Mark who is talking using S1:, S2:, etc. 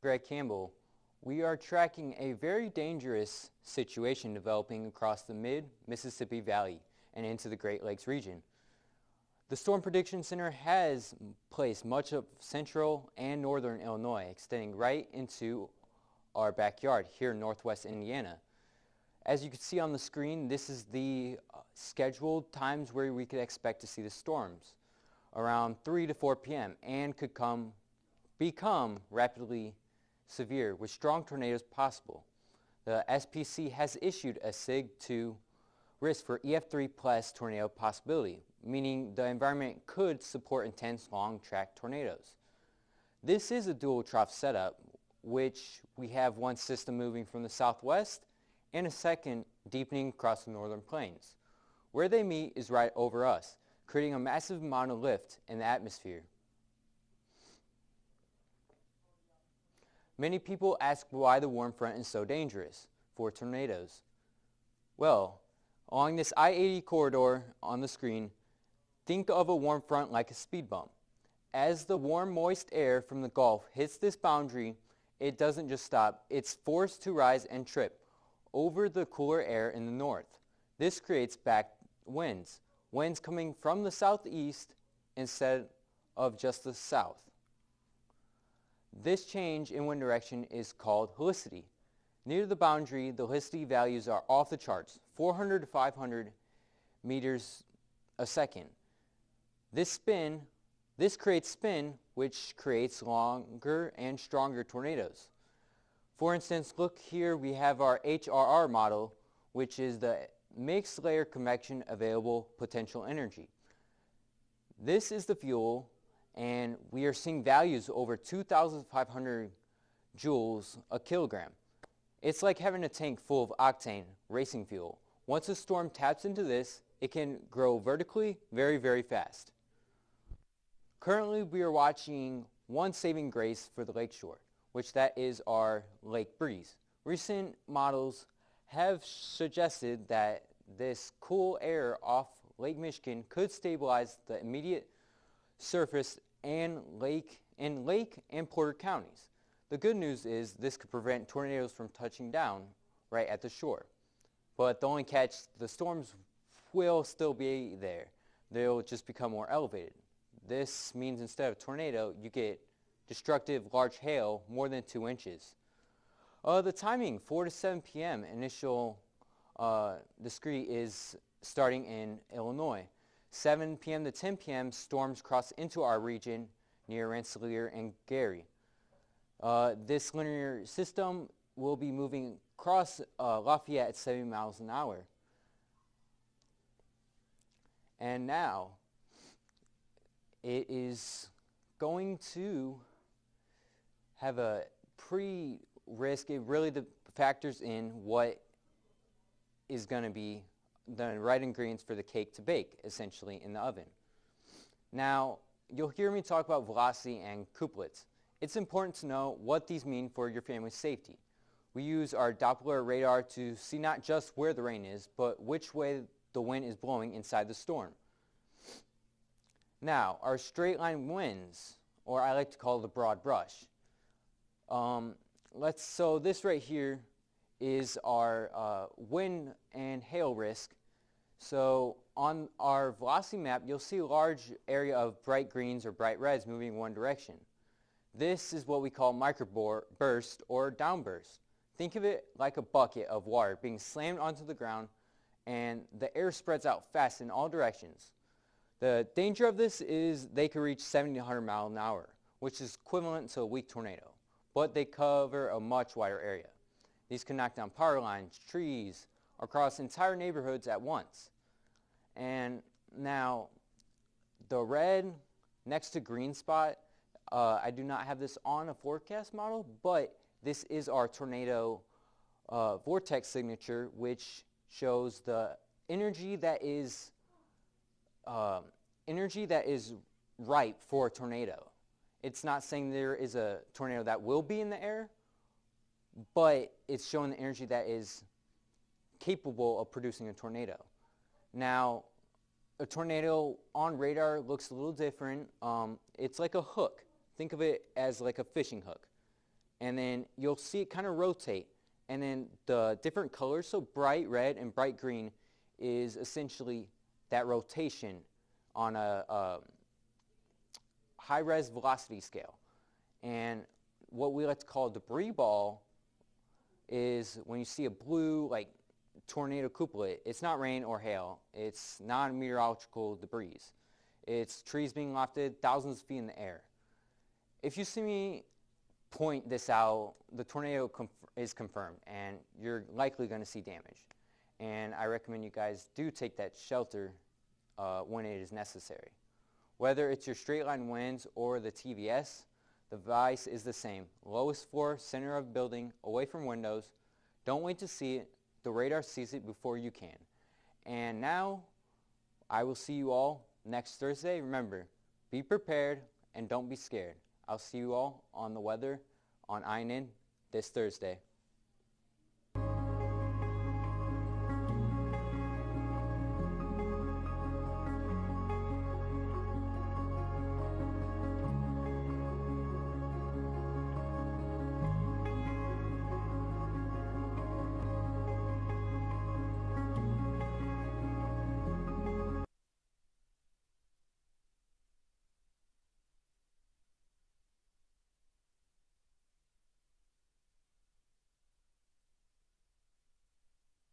S1: Greg Campbell. We are tracking a very dangerous situation developing across the mid-Mississippi Valley and into the Great Lakes region. The Storm Prediction Center has placed much of central and northern Illinois, extending right into our backyard here in northwest Indiana. As you can see on the screen, this is the scheduled times where we could expect to see the storms, around 3 to 4 p.m. and could become rapidly severe with strong tornadoes possible. The SPC has issued a SIG 2 risk for EF3 plus tornado possibility, meaning the environment could support intense long-track tornadoes. This is a dual trough setup, which we have one system moving from the southwest and a second deepening across the northern plains. Where they meet is right over us, creating a massive amount of lift in the atmosphere. Many people ask why the warm front is so dangerous for tornadoes. Well, along this I-80 corridor on the screen, think of a warm front like a speed bump. As the warm, moist air from the Gulf hits this boundary, it doesn't just stop. It's forced to rise and trip over the cooler air in the north. This creates back winds coming from the southeast instead of just the south. This change in wind direction is called helicity. Near the boundary, the helicity values are off the charts, 400 to 500 meters a second. This creates spin, which creates longer and stronger tornadoes. For instance, look here, we have our HRR model, which is the mixed layer convection available potential energy. This is the fuel, and we are seeing values over 2,500 joules a kilogram. It's like having a tank full of octane racing fuel. Once a storm taps into this, it can grow vertically very, very fast. Currently, we are watching one saving grace for the lakeshore, which that is our Lake Breeze. Recent models have suggested that this cool air off Lake Michigan could stabilize the immediate surface and Lake and Porter counties. The good news is this could prevent tornadoes from touching down right at the shore. But the only catch, the storms will still be there. They'll just become more elevated. This means instead of a tornado, you get destructive large hail more than 2 inches. The timing, 4 to 7 p.m. Initial discrete is starting in Illinois. 7 p.m. to 10 p.m. storms cross into our region near Rensselaer and Gary. This linear system will be moving across Lafayette at 70 miles an hour. And now it is going to have a pre-risk. It really factors in what is going to be the right ingredients for the cake to bake, essentially, in the oven. Now, you'll hear me talk about velocity and couplets. It's important to know what these mean for your family's safety. We use our Doppler radar to see not just where the rain is, but which way the wind is blowing inside the storm. Now, our straight line winds, or I like to call it the broad brush. So this right here is our wind and hail risk. So on our velocity map, you'll see a large area of bright greens or bright reds moving in one direction. This is what we call microburst or downburst. Think of it like a bucket of water being slammed onto the ground, and the air spreads out fast in all directions. The danger of this is they could reach 70 to 100 miles an hour, which is equivalent to a weak tornado, but they cover a much wider area. These can knock down power lines, trees, across entire neighborhoods at once. And now, the red next to green spot, I do not have this on a forecast model, but this is our tornado vortex signature, which shows the energy that is ripe for a tornado. It's not saying there is a tornado that will be in the air, but it's showing the energy that is capable of producing a tornado. Now, a tornado on radar looks a little different. It's like a hook. Think of it as like a fishing hook. and then you'll see it kind of rotate. And then the different colors, so bright red and bright green, is essentially that rotation on a high-res velocity scale. And what we like to call a debris ball is when you see a blue, like, tornado couplet, it's not rain or hail. It's non-meteorological debris. It's trees being lofted thousands of feet in the air. If you see me point this out, the tornado is confirmed, and you're likely going to see damage. And I recommend you guys do take that shelter when it is necessary. Whether it's your straight line winds or the TVS, the advice is the same. Lowest floor, center of building, away from windows. Don't wait to see it. The radar sees it before you can. And now, I will see you all next Thursday. Remember, be prepared and don't be scared. I'll see you all on the weather on INN this Thursday.